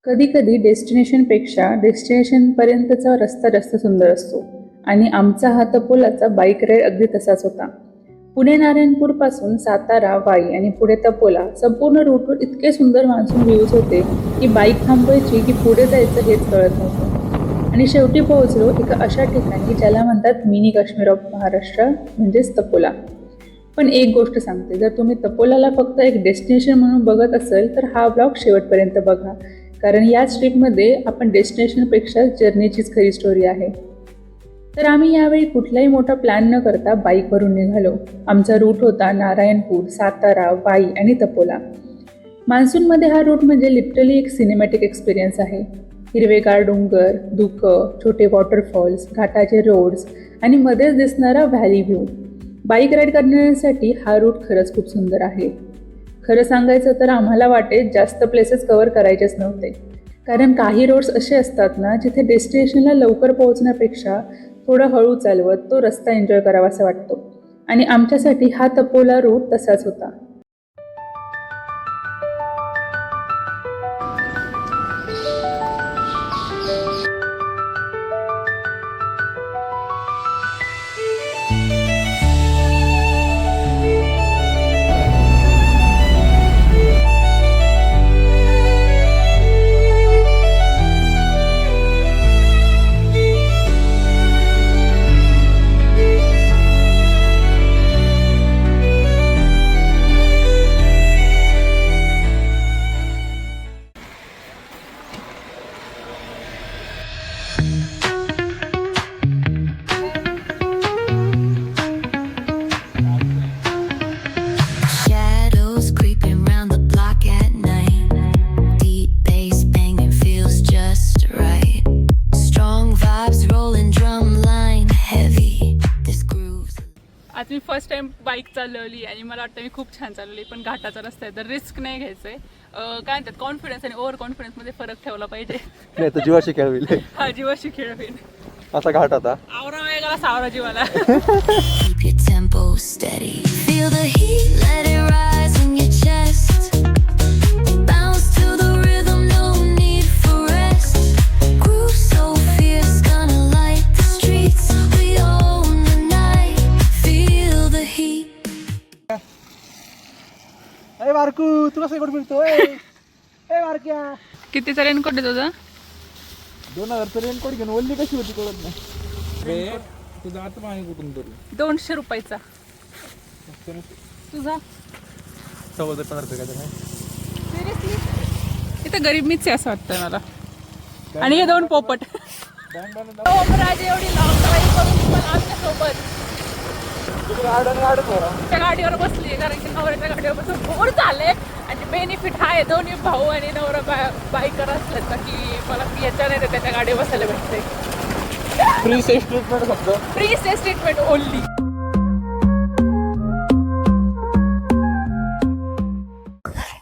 कधी कधी डेस्टिनेशनपेक्षा डेस्टिनेशनपर्यंतचा रस्ता जास्त सुंदर असतो आणि आमचा हा तपोलाचा बाईक राईड अगदी तसाच होता. पुणे नारायणपूरपासून सातारा, वाई आणि पुढे तपोला संपूर्ण रूटवर इतके सुंदर मान्सून व्ह्यूज होते की बाईक थांबवायची की पुढे जायचं हेच कळत नव्हतं. आणि शेवटी पोहोचलो एका अशा ठिकाणी ज्याला म्हणतात मिनी काश्मीर ऑफ महाराष्ट्र म्हणजेच तपोला. पण एक गोष्ट सांगते, जर तुम्ही तपोलाला फक्त एक डेस्टिनेशन म्हणून बघत असाल तर हा ब्लॉग शेवटपर्यंत बघा, कारण याच ट्रिपमध्ये आपण डेस्टिनेशनपेक्षा जर्नीचीच खरी स्टोरी आहे. तर आम्ही यावेळी कुठलाही मोठा प्लॅन न करता बाईकवरून निघालो. आमचा रूट होता नारायणपूर, सातारा, वाई आणि तपोला. मान्सूनमध्ये हा रूट म्हणजे लिटरली एक सिनेमॅटिक एक्सपिरियन्स आहे. हिरवेगार डोंगर, धुकं, छोटे वॉटरफॉल्स, घाटाचे रोड्स आणि मध्येच दिसणारा व्हॅली व्ह्यू. बाईक राईड करण्यासाठी हा रूट खरंच खूप सुंदर आहे. खरं सांगायचं तर आम्हाला वाटेत जास्त प्लेसेस कव्हर करायचेच नव्हते, कारण काही रोड्स असे असतात ना जिथे डेस्टिनेशनला लवकर पोहोचण्यापेक्षा थोडं हळू चालवत तो रस्ता एन्जॉय करावासा वाटतो. आणि आमच्यासाठी हा तपोला रूट तसाच होता. Shadows creeping round the block at night. Deep bass banging feels just right. Strong vibes rolling, drum line heavy. This grooves. आज मी फर्स्ट टाइम बाईक चालवली आणि मला वाटतं मी खूप छान चालवली, पण घाटाचा रस्ता आहे तर रिस्क नाही घ्यायचंय. काय म्हणतात, कॉन्फिडन्स आणि ओव्हर कॉन्फिडन्समध्ये फरक ठेवला पाहिजे. नाही तर जीवाशी खेळविले. हा, जीवाशी खेळवेन. आता घाट आता आवरा वेगळा सावरा जीवाला. Keep your tempo steady. Feel the heat, let it rise in your chest. Bounce to the rhythm, no need for rest. Groove so fierce, gonna light the streets. We own the night, feel the heat. ए बारकू, तुला सगळं मिळतो. ए बारक्या, कितीचा raincoat आहे तुझा? 2000 raincoat घेऊन ओल्ली कशी होती कळत नाही. तुझा आता मागे कुठून तरी 200 रुपयाचा. तुझा 14-15 रुपये काय नाही. सिरियसली इथं गरीब मीच आहे असं वाटतंय मला. आणि हे 2 पोपट. राजे एवढी लांब ड्राईव्ह करून पण आमच्यासोबत त्या गाडीवर बसली, कारण की नवऱ्याच्या गाडीवर बसून बोर झाले. आणि बेनिफिट हा आहे, दोन्ही भाऊ आणि नवरा बाईकर असलं तर की मला याच्या नाही तर त्याच्या गाडीवर बसायला भेटते. फ्री सेफ ट्रीटमेंट फक्त. Free safe treatment only.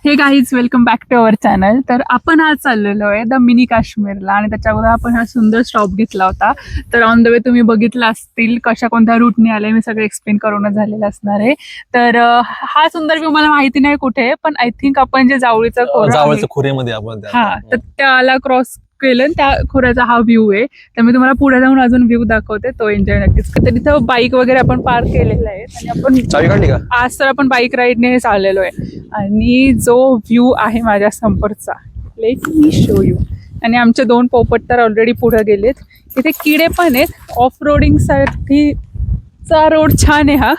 Hey guys, welcome back to our channel. तर आपण आज चाललेलो आहे द मिनी काश्मीरला आणि त्याच्यावर आपण हा सुंदर स्टॉप घेतला होता. तर ऑन द वे तुम्ही बघितलं असतील कशा कोणत्या रूटने आले, मी सगळं एक्सप्लेन करूनच झालेलं असणार आहे. तर हा सुंदर व्ह्यू मला माहिती नाही कुठे, पण आय थिंक आपण जे जावळीचं खोऱ्यामध्ये आपण हा, तर त्याला क्रॉस केलं, त्या खोऱ्याचा हा व्ह्यू आहे. तर मी तुम्हाला पुढे जाऊन अजून व्ह्यू दाखवते, तो एन्जॉय नक्कीच. तर तिथं बाईक वगैरे आपण पार्क केलेला आहे आणि आपण चावी काढली का? आज तर आपण बाईक राईडने चाललेलो आहे. आणि जो व्ह्यू आहे माझ्या समोरचा, लेट मी शो यू. आणि आमचे 2 पोपट तर ऑलरेडी पुढे गेलेत. तिथे किडे पण आहेत. ऑफ रोडिंग साठीचा रोड छान आहे हा,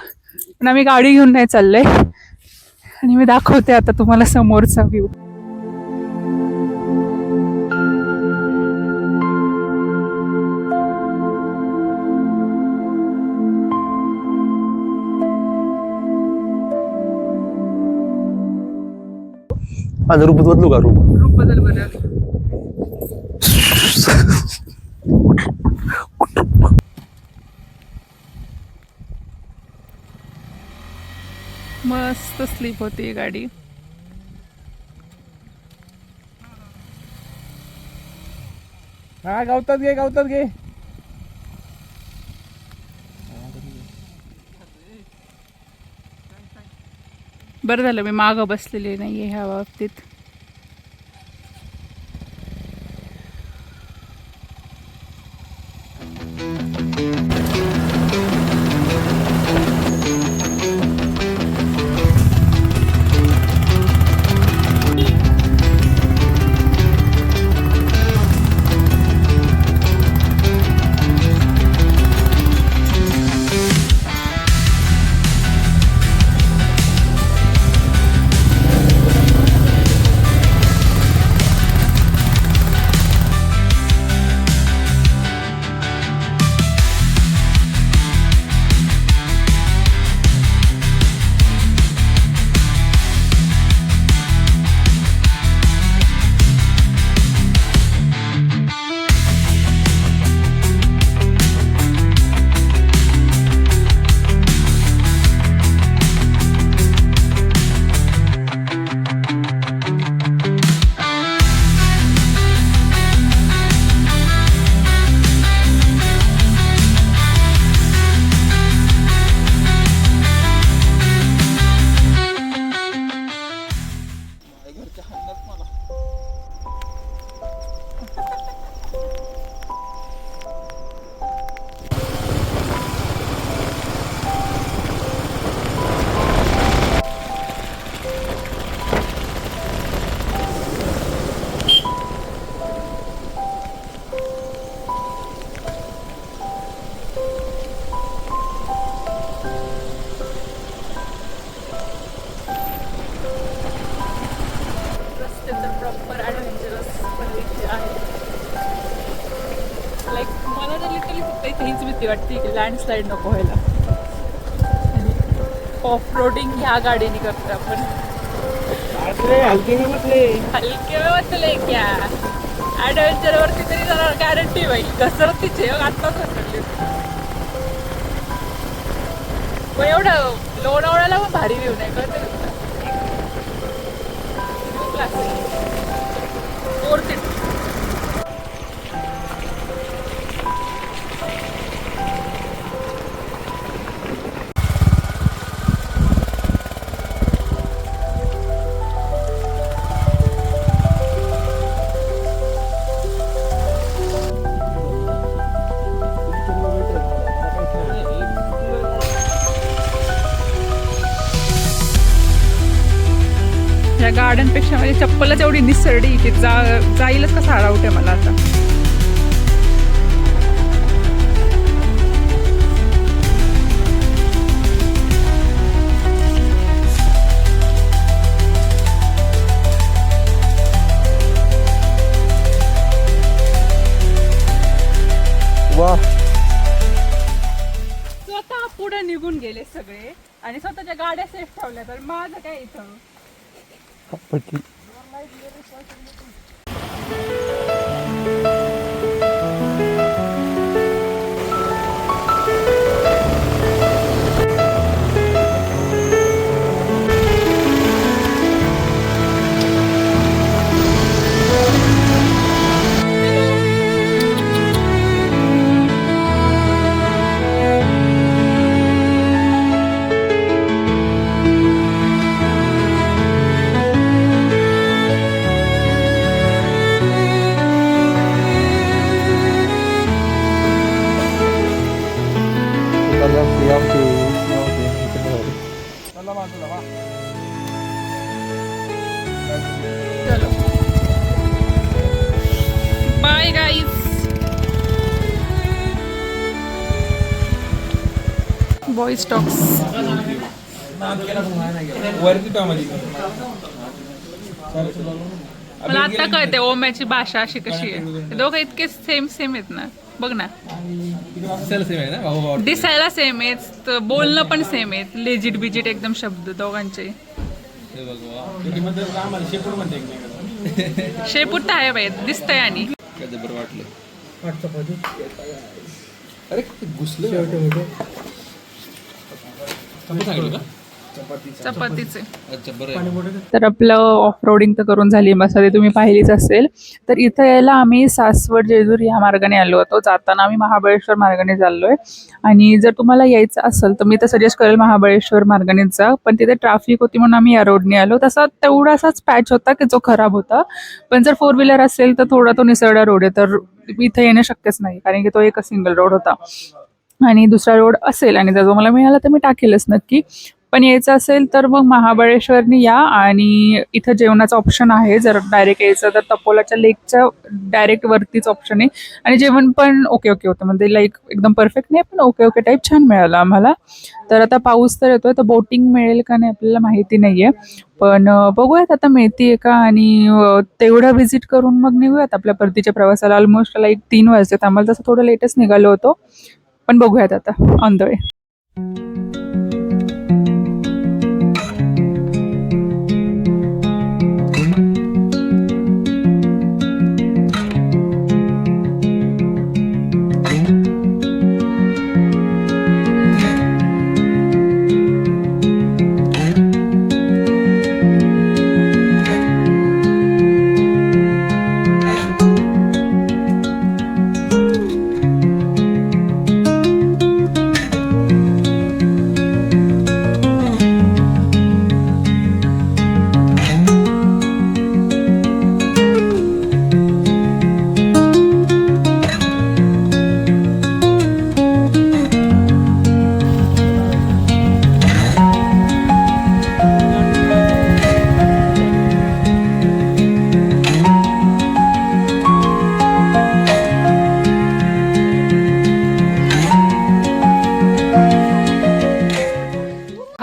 पण आम्ही गाडी घेऊन नाही चाललोय. आणि मी दाखवते आता तुम्हाला समोरचा व्ह्यू. माझं रूप बदलू का? रूप बदल बदल. मस्त स्लीप होती गाडी. हा, गावतात घे. बरं झालं मी मागं बसलेली नाहीये ह्या बाबतीत. हीच भीती वाटते की लँडस्लाईड नको व्हायला. ऑफ रोडिंग ह्या गाडीने करतो आपण. हलके में मत ले. हलके वाचले क्या ॲडव्हेंचर वरती तरी जरा गॅरंटी होईल. घसरतीचे आत्ताच घसरली. मग एवढं लोणावळ्याला पण भारी व्ह्यू नाही कळते. या गार्डनपेक्षा माझी चप्पलच एवढी निसरडी की जाईलच कसा आडाऊट आहे मला आता. वाह. स्वतः पुढे निघून गेले सगळे आणि स्वतःच्या गाड्या सेफ ठेवल्या. तर माझं काय इथं पटली. चलो बाय गाईज. Boys talks. वरती टामध्ये मला आता कळते ओम्याची भाषा अशी कशी आहे. दोघं इतके सेम आहेत ना. बघ ना दिसायला सेम आहेत, बोलणं पण सेम आहेत. लेजिट बिजिट एकदम शब्द दोघांचे. शेपूट तर आहे बाई दिसतंय. आणि अरे घुसलं चपातीचे. अच्छा बरं. तर आपलं ऑफ रोडिंग तर करून झाली मस्त, ते तुम्ही पाहिलीच असेल. तर इथं यायला आम्ही सासवड जेजूर ह्या मार्गाने आलो होतो. जाताना आम्ही महाबळेश्वर मार्गाने चाललोय. आणि जर तुम्हाला यायचं असेल तर मी तर सजेस्ट करेल महाबळेश्वर मार्गानेच जा. पण तिथे ट्रॅफिक होती म्हणून आम्ही या रोडने आलो. तसा तेवढासाच पॅच होता की जो खराब होता. पण जर 4 व्हीलर असेल तर थोडा तो निसरडा रोड आहे, तर इथं येणं शक्यच नाही कारण की तो एकच सिंगल रोड होता. आणि दुसरा रोड असेल आणि जर तुम्हाला मिळाला तर मी टाकेलच नक्की. पण यायचं असेल तर मग महाबळेश्वरनी या. आणि इथं जेवणाचं ऑप्शन आहे. जर डायरेक्ट यायचं तर तपोलाच्या लेकच्या डायरेक्ट वरतीच ऑप्शन आहे. आणि जेवण पण ओके होतं, म्हणजे लाईक एकदम परफेक्ट नाही पण ओके टाईप छान मिळालं आम्हाला. तर आता पाऊस तर येतोय, तर बोटिंग मिळेल का नाही आपल्याला माहिती नाहीये. पण बघूयात आता मिळतीये का. आणि तेवढं व्हिजिट करून मग निघूयात आपल्या परतीच्या प्रवासाला. ऑलमोस्ट लाईक 3 वाजतात. आम्हाला तसं थोडं लेटच निघालो होतो, पण बघूयात आता ऑन द वे.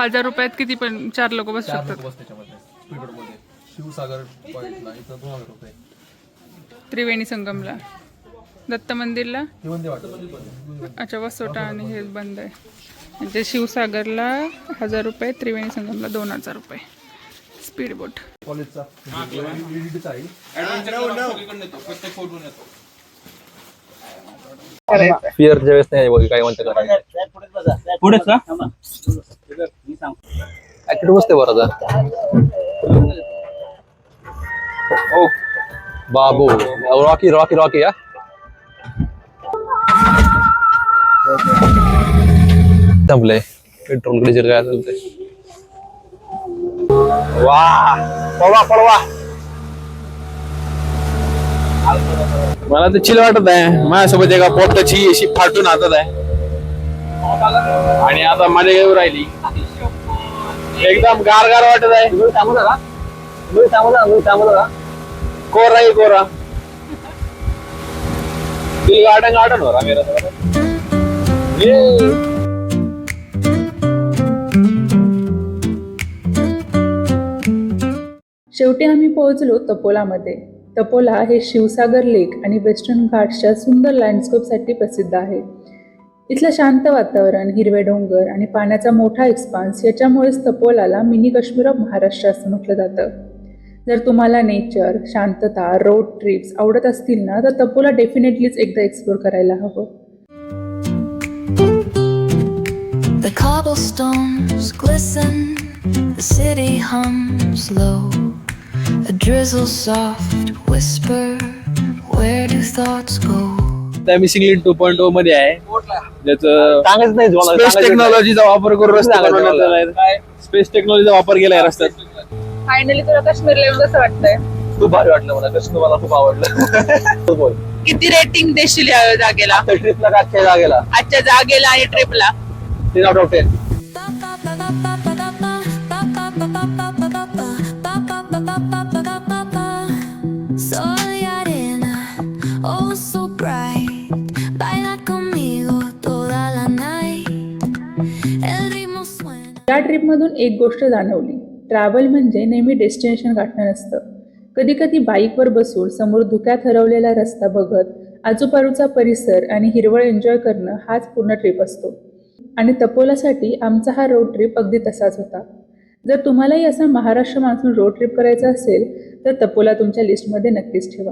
₹1000 किती पण 4 लोक बसू शकतात. शिवसागर पॉइंटला इथं ₹2000. त्रिवेणी संगमला दत्त मंदिरला अच्छा वसोटा आणि हे बंद आहे. म्हणजे शिवसागरला 1000 रुपये, त्रिवेणी संगमला 2000 रुपये. स्पीड बोट. कॉलेजचा फिअरच्या वेळेस नाही बघ काय म्हणते पुढेच का ऍक्टिव्ह बसते बरं आता. ओ बाबू रॉकी रॉकी रॉकी या संपलंय पेट्रोल डिझेल काय असेल ते. वा पळवा पळवा. मला तर चिल वाटत आहे. माझ्यासोबत एका पोपटाची अशी फाटून हातात आहे आणि आता माझ्या येऊ राहिली. एकदम गार गार वाटत आहे. कोरा आहे कोरा. दिल गार्डन गार्डन हो रहा मेरा तो. शेवटी आम्ही पोहोचलो तपोलामध्ये. तपोला हे शिवसागर लेक आणि वेस्टर्न घाट्सच्या सुंदर लँडस्केपसाठी प्रसिद्ध आहे. इथलं शांत वातावरण, हिरवे डोंगर आणि पाण्याचा मोठा एक्सपान्स याच्यामुळेच तपोलाला मिनी काश्मीर ऑफ महाराष्ट्र असं म्हटलं जातं. जर तुम्हाला नेचर, शांतता, रोड ट्रिप्स आवडत असतील ना तर तपोला डेफिनेटलीच एकदा एक्सप्लोर करायला हवं. The cobblestones glisten, the city hums low. A drizzle soft whisper, where do thoughts go? Missing link 2.0 मध्ये आहे. ज्याचं सांगायचं नाही स्पेस टेक्नॉलॉजीचा वापर करून रस्ता स्पेस टेक्नॉलॉजीचा वापर केलाय रस्त्यात. फायनली तुला काश्मीरला येऊन कसं वाटतंय? खूप भारी वाटलं मला. कृष्ण मला खूप आवडलं. बोल किती रेटिंग देशील या जागेला? ट्रिपला काय जागेला आजच्या जागेला आणि ट्रिपला? 10 out of 10. Soy arena, oh so bright. Baila conmigo toda la night. El ritmo suena. त्या ट्रिपमधून एक गोष्ट जाणवली. ट्रॅव्हल म्हणजे नेहमी डेस्टिनेशन गाठणं नसतं. कधी कधी बाईकवर बसून समोर धुक्यात हरवलेला रस्ता बघत आजूबाजूचा परिसर आणि हिरवळ एन्जॉय करणं हाच पूर्ण ट्रिप असतो. आणि तपोलासाठी आमचा हा रोड ट्रिप अगदी तसाच होता. जर तुम्हालाही असा महाराष्ट्र मान्सून रोड ट्रिप करायचा असेल तर तपोला तुमच्या लिस्टमध्ये नक्कीच ठेवा.